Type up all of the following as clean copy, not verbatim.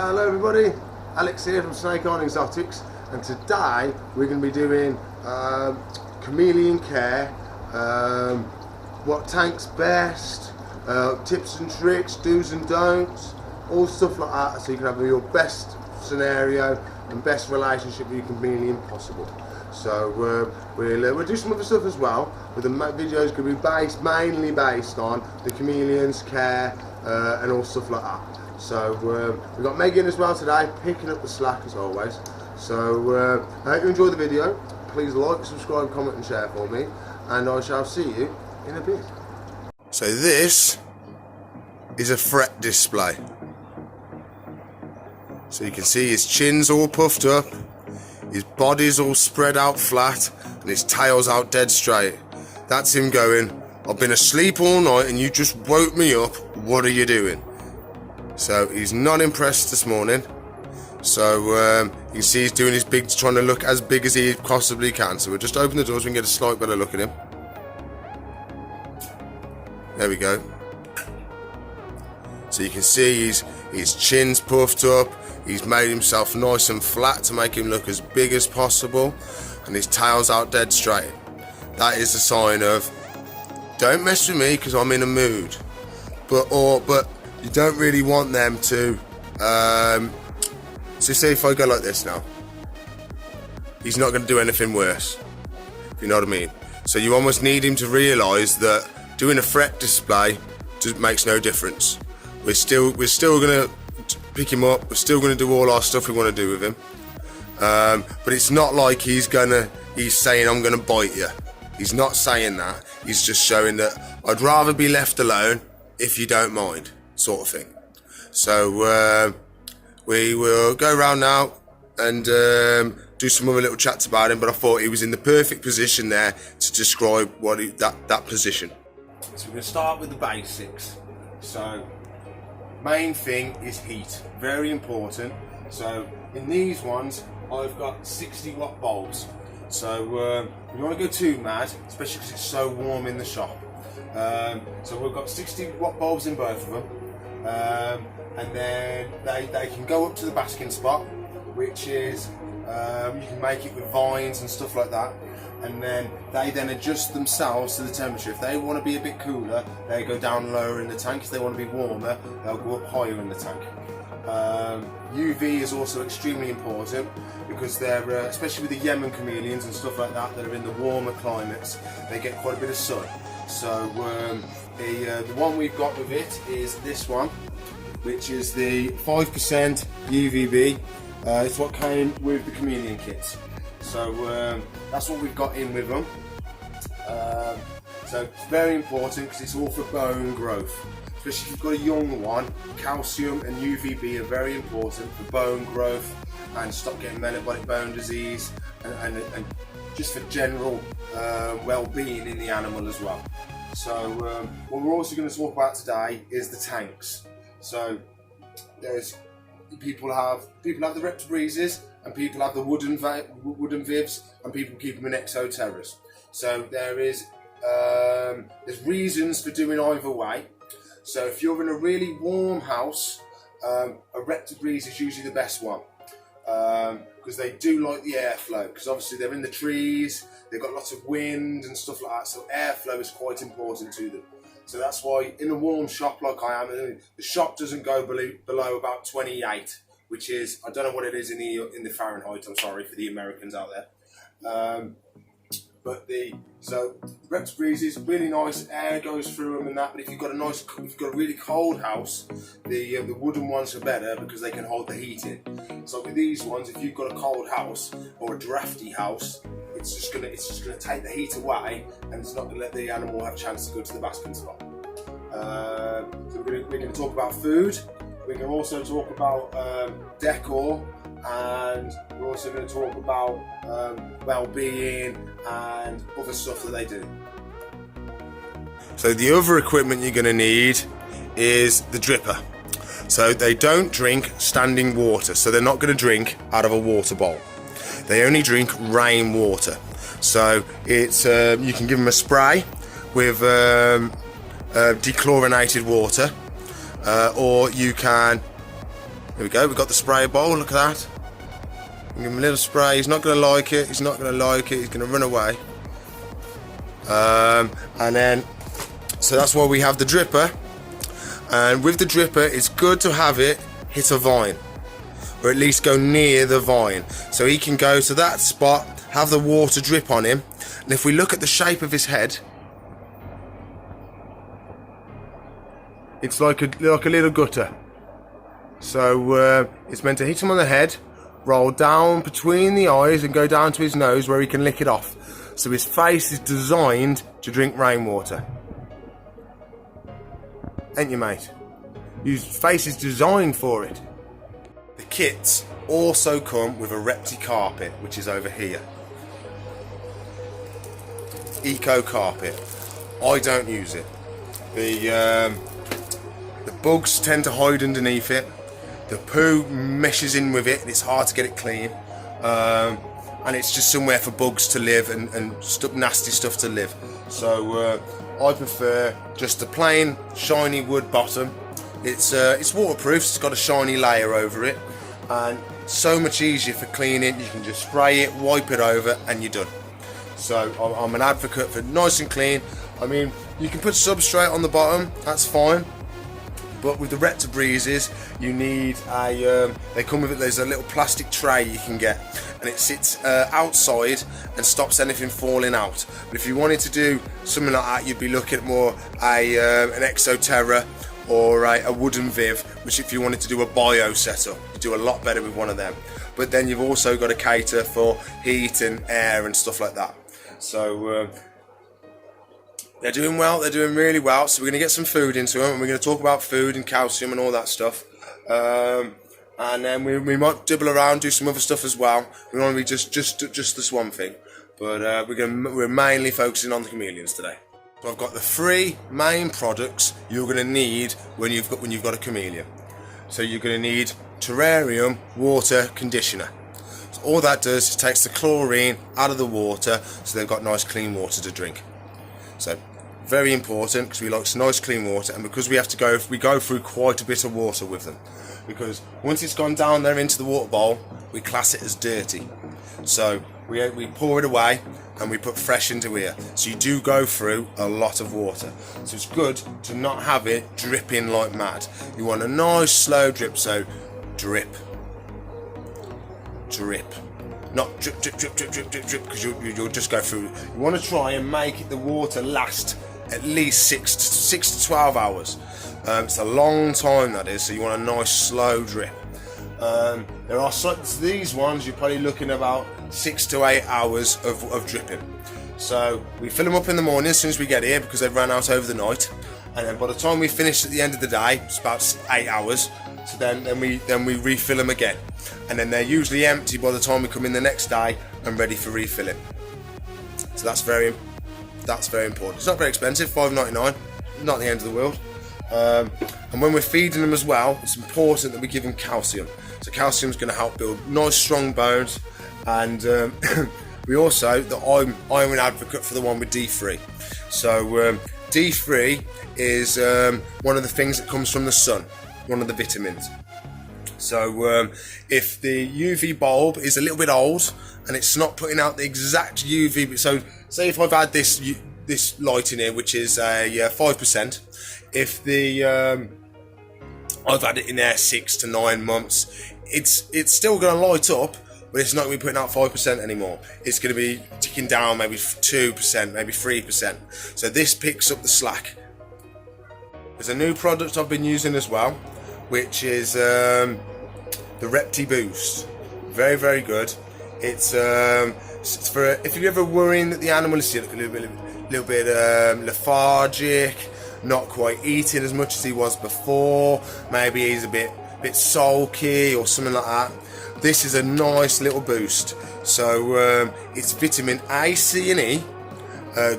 Hello everybody, Alex here from Snake Island Exotics, and today we're going to be doing chameleon care, what tanks best, tips and tricks, do's and don'ts, all stuff like that, so you can have your best scenario and best relationship with your chameleon possible. So we'll do some other stuff as well, but the video is going to be mainly based on the chameleons, care, and all stuff like that. So we've got Megan as well today, picking up the slack as always. So I hope you enjoy the video. Please like, subscribe, comment and share for me, and I shall see you in a bit. So this is a fret display. So you can see his chin's all puffed up, his body's all spread out flat, and his tail's out dead straight. That's him going, I've been asleep all night and you just woke me up, what are you doing? So he's not impressed this morning. So you can see he's doing his big, trying to look as big as he possibly can. So we'll just open the doors so we can get a slight better look at him. There we go. So you can see his chin's puffed up. He's made himself nice and flat to make him look as big as possible, and his tail's out dead straight. That is a sign of, don't mess with me because I'm in a mood. But you don't really want them to. So say if I go like this now, he's not going to do anything worse. If you know what I mean. So you almost need him to realise that doing a fret display just makes no difference. We're still going to pick him up. We're still going to do all our stuff we want to do with him. But it's not like he's saying I'm going to bite you. He's not saying that. He's just showing that I'd rather be left alone if you don't mind, sort of thing. So we will go around now and do some other little chats about him. But I thought he was in the perfect position there to describe that position. So we're going to start with the basics. So main thing is heat, very important. So in these ones I've got 60 watt bulbs. So you don't want to go too mad, especially because it's so warm in the shop. So we've got 60 watt bulbs in both of them, and then they can go up to the basking spot, which is you can make it with vines and stuff like that. And then they adjust themselves to the temperature. If they want to be a bit cooler, they go down lower in the tank. If they want to be warmer, they'll go up higher in the tank. UV is also extremely important because they're, especially with the YEMEM chameleons and stuff like that are in the warmer climates, they get quite a bit of sun. So the one we've got with it is this one, which is the 5% UVB. It's what came with the chameleon kits. So that's what we've got in with them. So it's very important because it's all for bone growth. Especially if you've got a young one, calcium and UVB are very important for bone growth and stop getting metabolic bone disease and just for general well-being in the animal as well. So what we're also going to talk about today is the tanks. So people have the reptibrises, and people have the wooden vivs, and people keep them in exoterras. So there's reasons for doing either way. So if you're in a really warm house, a reptibrise is usually the best one because they do like the airflow, because obviously they're in the trees, they've got lots of wind and stuff like that, so airflow is quite important to them. So that's why in a warm shop like I am, the shop doesn't go below about 28, which is, I don't know what it is in the Fahrenheit, I'm sorry for the Americans out there. So reptibrise is really nice, air goes through them and that, but if you've got a really cold house, the wooden ones are better because they can hold the heat in. So with these ones, if you've got a cold house or a drafty house, it's just gonna take the heat away, and it's not gonna let the animal have a chance to go to the basking spot. So we're gonna talk about food. We can also talk about decor, and we're also going to talk about well-being and other stuff that they do. So the other equipment you're going to need is the dripper. So they don't drink standing water, so they're not going to drink out of a water bowl. They only drink rainwater. So it's you can give them a spray with dechlorinated water, or you can There we go, we've got the spray bowl, look at that. Give him a little spray, he's not going to like it, he's going to run away. And then, so that's why we have the dripper. And with the dripper, it's good to have it hit a vine, or at least go near the vine. So he can go to that spot, have the water drip on him. And if we look at the shape of his head, it's like a little gutter. So it's meant to hit him on the head, roll down between the eyes and go down to his nose where he can lick it off. So his face is designed to drink rainwater. Ain't you, mate? His face is designed for it. The kits also come with a Repti carpet, which is over here. Eco carpet. I don't use it. The bugs tend to hide underneath it. The poo meshes in with it and it's hard to get it clean. And it's just somewhere for bugs to live and nasty stuff to live. So I prefer just a plain shiny wood bottom. It's waterproof, it's got a shiny layer over it, and so much easier for cleaning. You can just spray it, wipe it over, and you're done. So I'm an advocate for nice and clean. I mean, you can put substrate on the bottom, that's fine. But with the Repti Breezes, you need they come with it, there's a little plastic tray you can get, and it sits outside and stops anything falling out. But if you wanted to do something like that, you'd be looking at more an Exoterra or a wooden Viv, which if you wanted to do a bio setup, you do a lot better with one of them. But then you've also got to cater for heat and air and stuff like that. So they're doing well, they're doing really well, so we're going to get some food into them, and we're going to talk about food and calcium and all that stuff. And then we might dibble around, do some other stuff as well. We want to be just the Swamp Thing, but we're mainly focusing on the chameleons today. So I've got the 3 main products you're going to need when you've got a chameleon. So you're going to need terrarium water conditioner. So all that does is takes the chlorine out of the water, so they've got nice clean water to drink. So very important, because we like nice clean water, and because we go through quite a bit of water with them, because once it's gone down there into the water bowl, we class it as dirty. So we pour it away and we put fresh into here. So you do go through a lot of water. So it's good to not have it dripping like mad. You want a nice slow drip, so drip, drip. Not drip, drip, drip, drip, drip, drip, drip, because you'll just go through. You want to try and make the water last at least 6 to 12 hours. It's a long time, that is, so you want a nice slow drip. There are these ones you're probably looking about 6 to 8 hours of dripping. So we fill them up in the morning as soon as we get here, because they've run out over the night, and then by the time we finish at the end of the day, it's about 8 hours. So then we refill them again, and then they're usually empty by the time we come in the next day and ready for refilling. So that's very important. It's not very expensive, $5.99, not the end of the world. And when we're feeding them as well, it's important that we give them calcium. So calcium is going to help build nice strong bones, and we also, I'm an advocate for the one with D3. So D3 is one of the things that comes from the sun, one of the vitamins. So if the UV bulb is a little bit old and it's not putting out the exact UV, so say if I've had this light in here, which is 5%, if I've had it in there 6 to 9 months, it's still going to light up, but it's not going to be putting out 5% anymore. It's going to be ticking down maybe 2%, maybe 3%. So this picks up the slack. There's a new product I've been using as well, which is the Repti Boost. Very, very good. It's for if you're ever worrying that the animal is a little bit lethargic, not quite eating as much as he was before, maybe he's a bit sulky or something like that. This is a nice little boost. So it's vitamin A, C and E,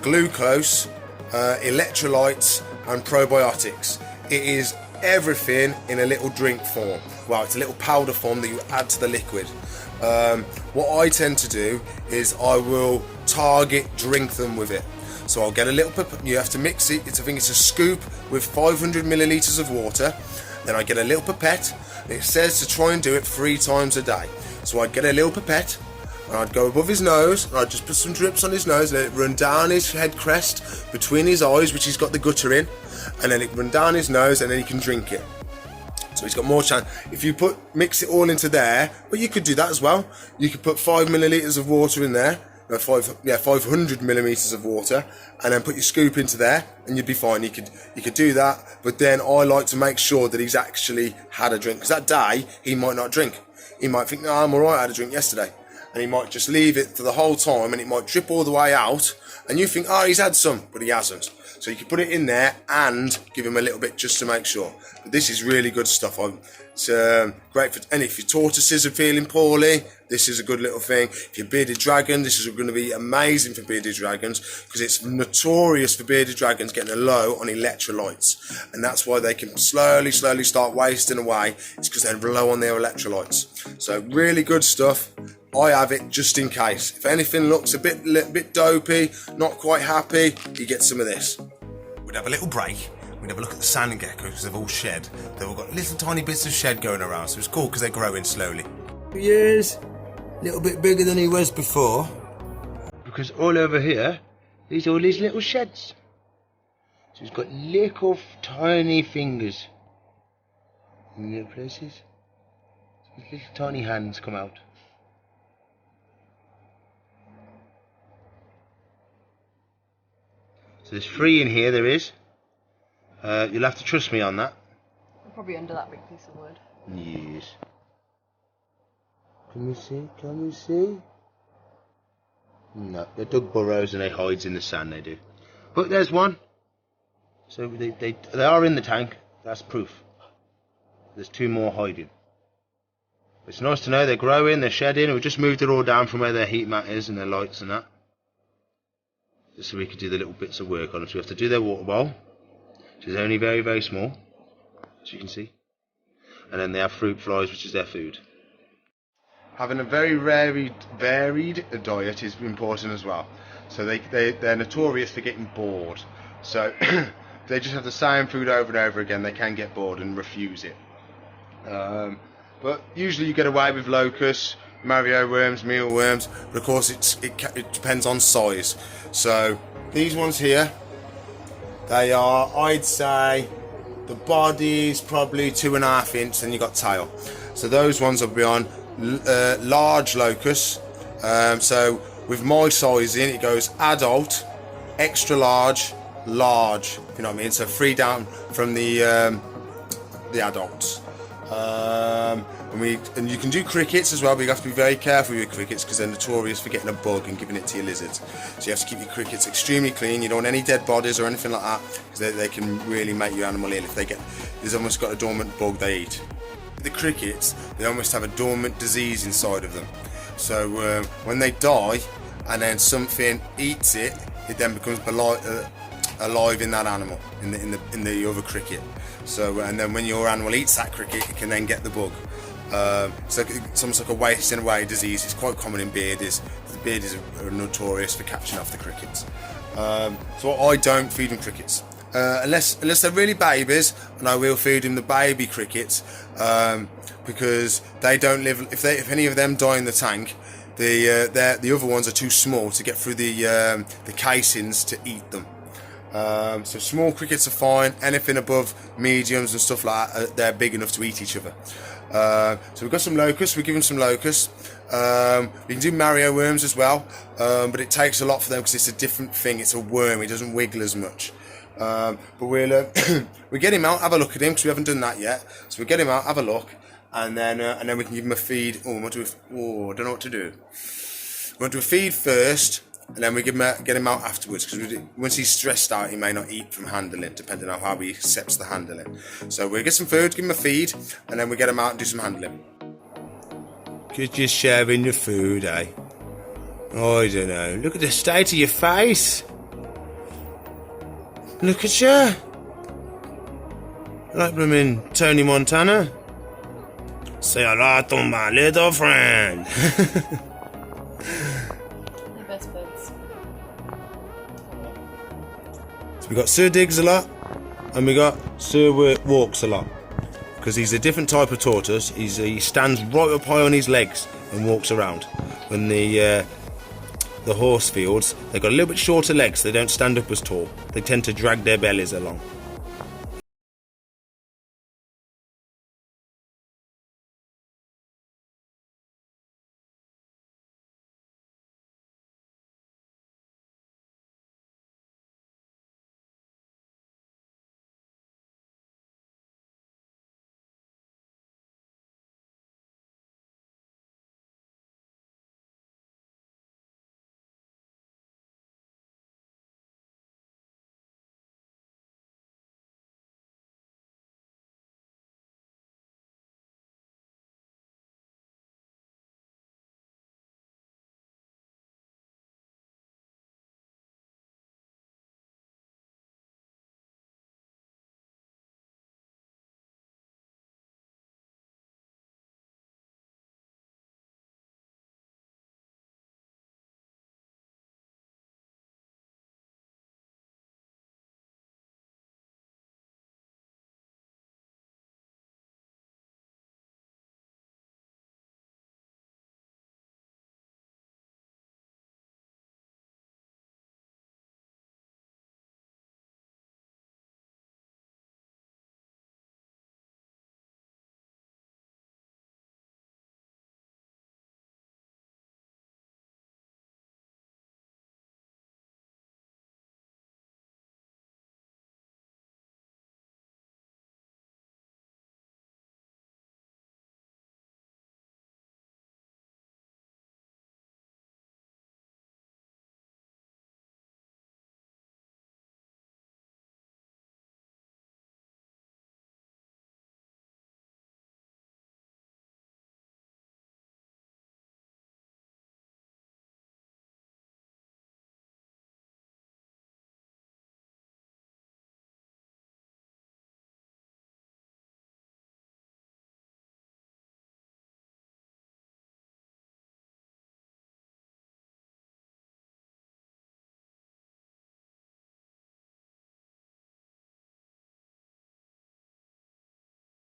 glucose, electrolytes and probiotics. It is everything in a little drink form. Well, it's a little powder form that you add to the liquid. What I tend to do is I will target drink them with it. So I'll get a little, you have to mix it, I think it's a scoop with 500 millilitres of water. Then I get a little pipette It says to try and do it 3 times a day. So I'd get a little pipette, and I'd go above his nose, and I'd just put some drips on his nose, let it run down his head crest, between his eyes, which he's got the gutter in, and then it run down his nose, and then he can drink it. So he's got more chance. If you mix it all into there, but you could do that as well. You could put 5 millilitres of water in there, 500 millimeters of water, and then put your scoop into there, and you'd be fine. You could do that, but then I like to make sure that he's actually had a drink, because that day he might not drink. He might think, no, I'm alright, I had a drink yesterday, and he might just leave it for the whole time, and it might drip all the way out, and you think, oh, he's had some, but he hasn't. So you can put it in there and give him a little bit just to make sure. But this is really good stuff. It's great for, and if your tortoises are feeling poorly, this is a good little thing. If you're bearded dragon, this is going to be amazing for bearded dragons, because it's notorious for bearded dragons getting a low on electrolytes, and that's why they can slowly start wasting away. It's because they're low on their electrolytes. So really good stuff. I have it just in case. If anything looks a bit dopey, not quite happy, you get some of this. We'd have a little break. We'd have a look at the sand geckos, because they've all shed. They've all got little tiny bits of shed going around, so it's cool because they're growing slowly. Years, a little bit bigger than he was before. Because all over here, there's all these little sheds. So he's got little tiny fingers in little places. So his little tiny hands come out. So there's 3 in here, there is. You'll have to trust me on that. Probably under that big piece of wood. Yes. Can we see? Can we see? No, they dug burrows and they hide in the sand, they do. But there's one. So they are in the tank. That's proof. There's 2 more hiding. It's nice to know they're growing, they're shedding. We've just moved it all down from where their heat mat is and their lights and that. Just so we could do the little bits of work on them. So we have to do their water bowl, which is only very small, as you can see. And then they have fruit flies, which is their food. Having a very varied diet is important as well. So they're notorious for getting bored. So they just have the same food over and over again. They can get bored and refuse it. But usually you get away with locusts, Mario worms, mealworms, but of course it depends on size. So these ones here, they are, I'd say, the body's probably 2.5 inch, then you got tail. So those ones will be on large locusts. So with my sizing, it goes adult, extra large, large. If you know what I mean. So 3 down from the adults. And you can do crickets as well, but you have to be very careful with your crickets because they're notorious for getting a bug and giving it to your lizards. So you have to keep your crickets extremely clean. You don't want any dead bodies or anything like that, because they can really make your animal ill if there's almost got a dormant bug they eat. The crickets, they almost have a dormant disease inside of them. So when they die and then something eats it, it then becomes alive in that animal, in the other cricket. So and then when your animal eats that cricket, it can then get the bug. So it's almost like a wasting away disease. It's quite common in beardies. The beardies are notorious for catching off the crickets. So I don't feed them crickets unless they're really babies, and I will feed them the baby crickets because they don't live. If any of them die in the tank, the other ones are too small to get through the casings to eat them. So small crickets are fine. Anything above mediums and stuff like that, they're big enough to eat each other. So we've got some locusts. We give them some locusts. We can do Mario worms as well, but it takes a lot for them because it's a different thing. It's a worm. It doesn't wiggle as much. But we get him out, have a look at him because we haven't done that yet. So we get him out, have a look, and then we can give him a feed. I don't know what to do. We want to do a feed first. And then we get him out afterwards, because once he's stressed out, he may not eat from handling, depending on how he accepts the handling. So we'll get some food, give him a feed, and then we get him out and do some handling. Just sharing your food, eh? Oh, I don't know. Look at the state of your face. Look at you. Like blooming Tony Montana. Say hello to my little friend. We got Sir digs a lot, and we got Sir walks a lot. because he's a different type of tortoise. He stands right up high on his legs and walks around. When the horse fields, they've got a little bit shorter legs. They don't stand up as tall. They tend to drag their bellies along.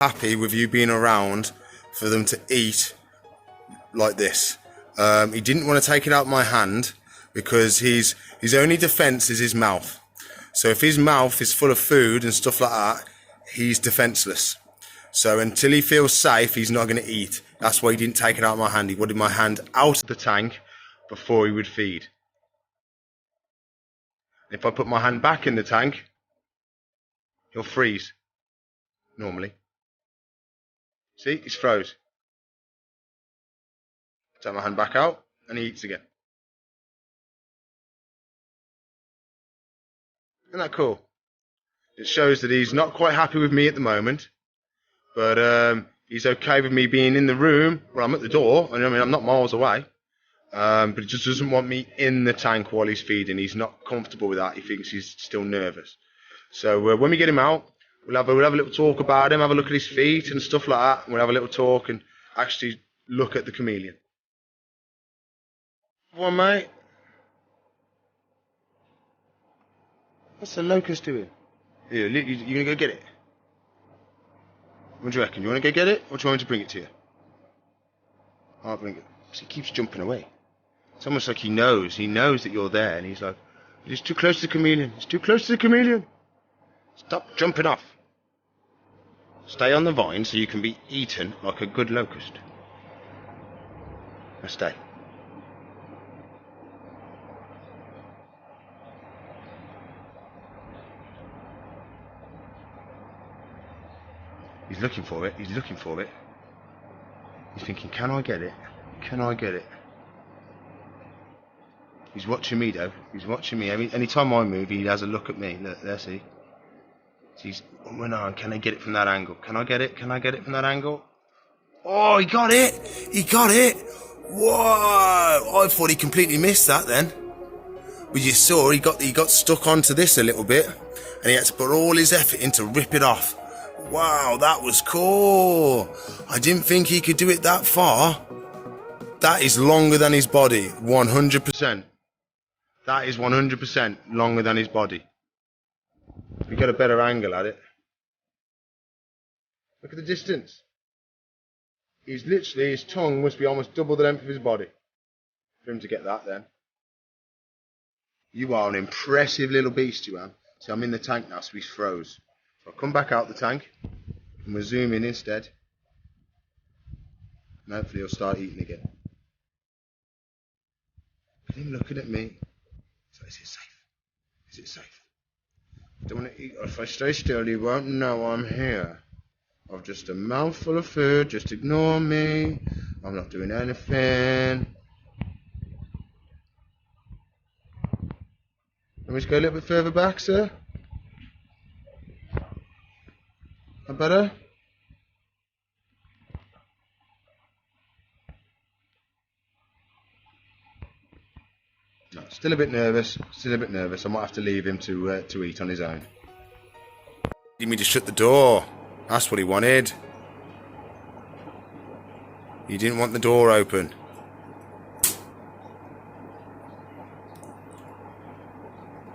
Happy with you being around for them to eat like this. He didn't want to take it out of my hand because his only defense is his mouth. So if his mouth is full of food and stuff like that, he's defenseless. So until he feels safe, he's not going to eat. That's why he didn't take it out of my hand. He wanted my hand out of the tank before he would feed. If I put my hand back in the tank, he'll freeze normally. See, he's froze. Take my hand back out and he eats again. Isn't that cool? It shows that he's not quite happy with me at the moment, but he's okay with me being in the room where I'm at the door. I mean, I'm not miles away, but he just doesn't want me in the tank while he's feeding. He's not comfortable with that. He thinks he's still nervous. So when we get him out, we'll have a little talk about him, have a look at his feet and stuff like that. We'll have a little talk and actually look at the chameleon. Come on, mate. What's the locust doing? Here, you gonna go get it? What do you reckon? You wanna go get it, or do you want me to bring it to you? I'll bring it. He keeps jumping away. It's almost like he knows that you're there, and he's like, he's too close to the chameleon. It's too close to the chameleon. Stop jumping off. Stay on the vine so you can be eaten like a good locust. Now stay. He's looking for it. He's looking for it. He's thinking, can I get it? Can I get it? He's watching me though. He's watching me. Any time I move, he has a look at me. Look, there, see? He's, oh no, can I get it from that angle? Can I get it? Can I get it from that angle? Oh, he got it! He got it! Whoa! I thought he completely missed that then. But you saw he got stuck onto this a little bit, and he had to put all his effort in to rip it off. Wow, that was cool. I didn't think he could do it that far. That is longer than his body, 100%. That is 100% longer than his body. We get a better angle at it. Look at the distance. He's literally, his tongue must be almost double the length of his body for him to get that then. You are an impressive little beast, you are. See, I'm in the tank now, so he's froze. So I'll come back out the tank and we'll zoom in instead. And hopefully he'll start eating again. Look at him looking at me. So is it safe? Is it safe? I don't want to eat. If I stay still, he won't know I'm here. I've just a mouthful of food, just ignore me. I'm not doing anything. Let me just go a little bit further back, sir. That better? No, still a bit nervous. Still a bit nervous. I might have to leave him to eat on his own. You need me to shut the door. That's what he wanted. He didn't want the door open.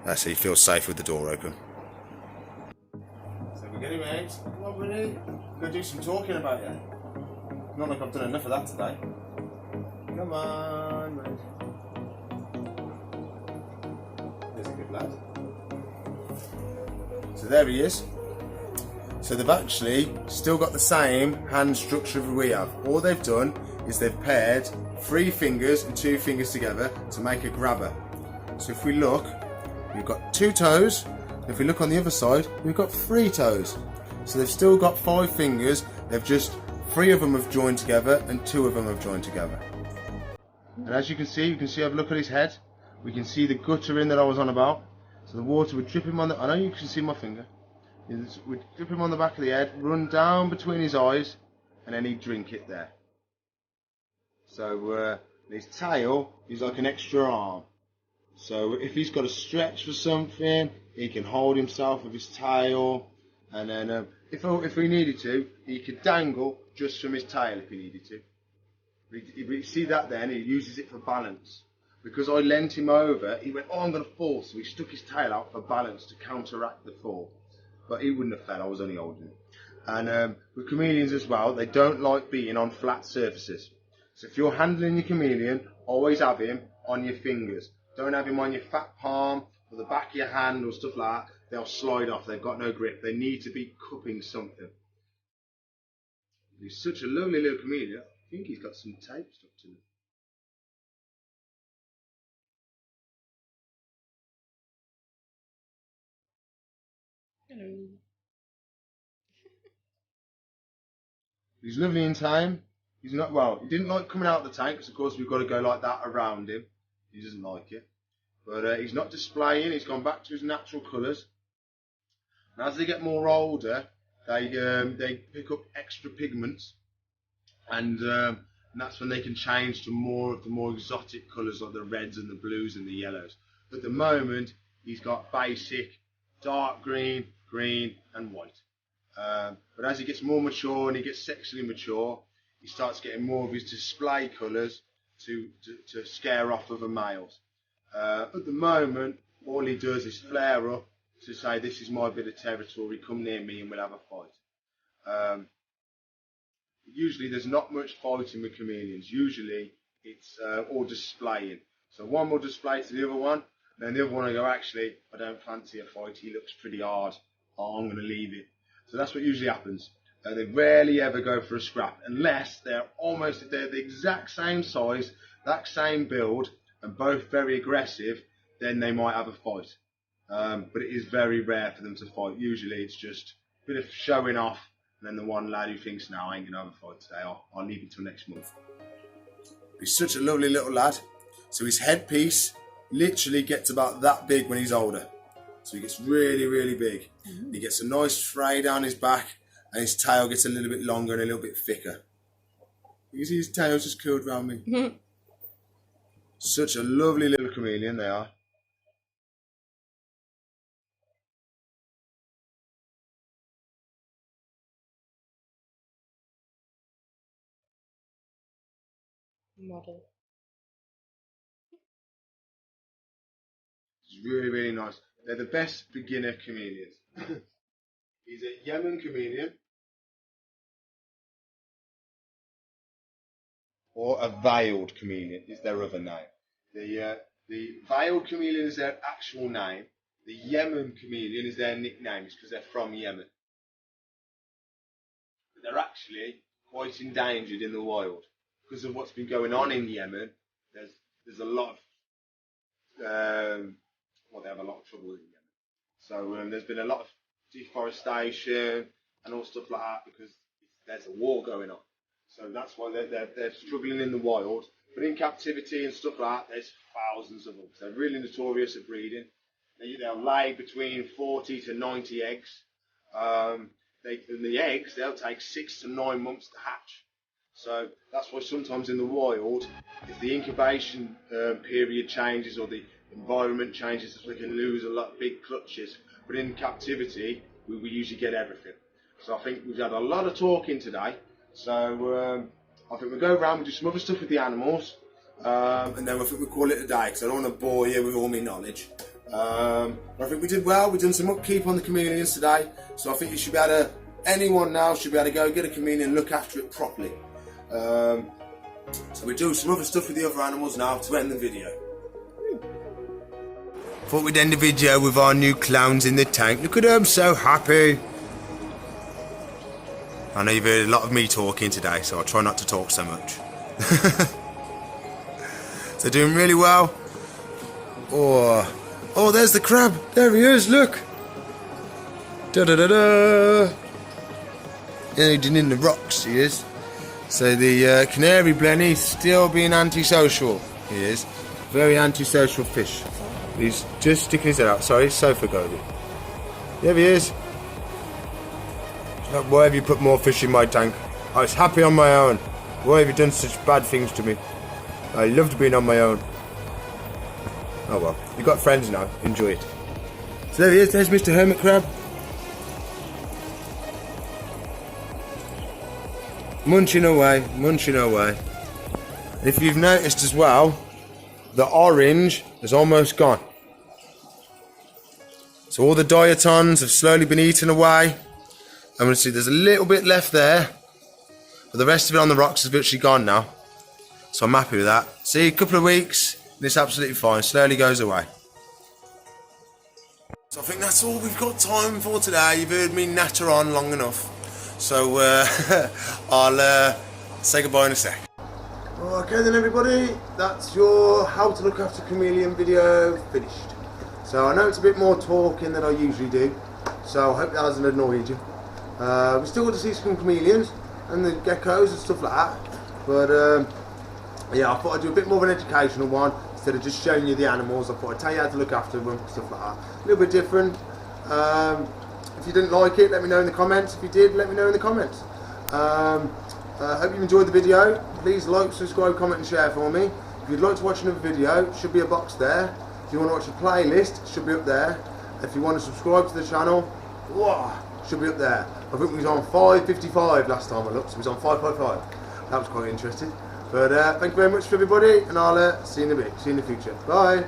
That's so he feels safe with the door open. So we're getting mate. Come on, buddy. Go do some talking about you. Not like I've done enough of that today. Come on, mate. There's a good lad. So there he is. So they've actually still got the same hand structure that we have. All they've done is they've paired 3 fingers and 2 fingers together to make a grabber. So if we look, we've got 2 toes. If we look on the other side, we've got 3 toes. So they've still got 5 fingers. They've just 3 of them have joined together and 2 of them have joined together. And as you can see, have a look at his head. We can see the guttering that I was on about. So the water would drip him on the. I know you can see my finger. It would drip him on the back of the head, run down between his eyes, and then he'd drink it there. So his tail is like an extra arm. So if he's got a stretch for something, he can hold himself with his tail, and then if we needed to, he could dangle just from his tail if he needed to. You see that then, he uses it for balance. Because I leant him over, he went, oh, I'm going to fall, so he stuck his tail out for balance to counteract the fall. But he wouldn't have fell, I was only holding him. And with chameleons as well, they don't like being on flat surfaces. So if you're handling your chameleon, always have him on your fingers. Don't have him on your fat palm or the back of your hand or stuff like that. They'll slide off, they've got no grip. They need to be cupping something. He's such a lovely little chameleon. I think he's got some tape stuck to him. Hello. He's lovely in time. He's not, well, he didn't like coming out of the tank because of course we've got to go like that around him. He doesn't like it. But he's not displaying, he's gone back to his natural colours. And as they get more older, they pick up extra pigments. And that's when they can change to more of the more exotic colours like the reds and the blues and the yellows. At the moment, he's got basic dark green, green and white. But as he gets more mature and he gets sexually mature, he starts getting more of his display colours to scare off other males. At the moment, all he does is flare up to say, this is my bit of territory, come near me and we'll have a fight. Usually there's not much fighting with chameleons. Usually it's all displaying. So one will display to the other one, and then the other one will go, actually, I don't fancy a fight, he looks pretty hard, I'm going to leave it. So that's what usually happens. They rarely ever go for a scrap, unless they're the exact same size, that same build, and both very aggressive, then they might have a fight. But it is very rare for them to fight. Usually it's just a bit of showing off, and then the one lad who thinks, no, I ain't going to have a fight today, I'll leave it till next month. He's such a lovely little lad. So his headpiece literally gets about that big when he's older. So he gets really, really big. Mm-hmm. He gets a nice fray down his back, and his tail gets a little bit longer and a little bit thicker. You can see his tail's just curled around me. Mm-hmm. Such a lovely little chameleon they are. Model. It's really, really nice. They're the best beginner chameleons. He's a YEMEM chameleon. or a veiled chameleon is their other name. The veiled chameleon is their actual name. The YEMEM chameleon is their nickname, because they're from Yemen. But they're actually quite endangered in the wild because of what's been going on in Yemen. There's a lot of they have a lot of trouble in Yemen. So there's been a lot of deforestation and all stuff like that because there's a war going on. So that's why they're struggling in the wild. But in captivity and stuff like that, there's thousands of them. They're really notorious at breeding. They'll lay between 40 to 90 eggs. The eggs, they'll take 6 to 9 months to hatch. So that's why sometimes in the wild, if the incubation period changes or the environment changes, we can lose a lot of big clutches. But in captivity, we usually get everything. So I think we've had a lot of talking today. So I think we'll go around and do some other stuff with the animals. And then I think we'll call it a day, because I don't want to bore you with all my knowledge. I think we did well. We've done some upkeep on the chameleons today. So I think you should be able to, anyone now should be able to go get a chameleon and look after it properly. So we do some other stuff with the other animals now to end the video. Thought we'd end the video with our new clowns in the tank. Look at them, so happy. I know you've heard a lot of me talking today, so I'll try not to talk so much. So doing really well. Oh, there's the crab. There he is, look. Da-da-da-da. Hiding in the rocks, he is. So the canary blenny's still being antisocial. He is. Very antisocial fish. He's just sticking his head out. Sorry, sofa goby. There he is. Why have you put more fish in my tank? I was happy on my own. Why have you done such bad things to me? I loved being on my own. Oh well, you've got friends now. Enjoy it. So there he is. There's Mr. Hermit Crab. Munching away, munching away. And if you've noticed as well, the orange is almost gone. So all the diatoms have slowly been eaten away. I'm going to see there's a little bit left there, but the rest of it on the rocks is virtually gone now. So I'm happy with that. See, a couple of weeks, and it's absolutely fine. Slowly goes away. So I think that's all we've got time for today. You've heard me natter on long enough. So I'll say goodbye in a sec. Okay then everybody, that's your how to look after chameleon video finished. So I know it's a bit more talking than I usually do, so I hope that hasn't annoyed you. We still got to see some chameleons and the geckos and stuff like that, but yeah, I thought I'd do a bit more of an educational one instead of just showing you the animals. I thought I'd tell you how to look after them, stuff like that. A little bit different. If you didn't like it, let me know in the comments. If you did, let me know in the comments. Hope you enjoyed the video. Please like, subscribe, comment and share for me. If you'd like to watch another video, should be a box there. If you want to watch a playlist, should be up there. If you want to subscribe to the channel, should be up there. I think we was on 555 last time I looked, so we was on 555. That was quite interesting. But thank you very much for everybody, and I'll see you in a bit. See you in the future. Bye.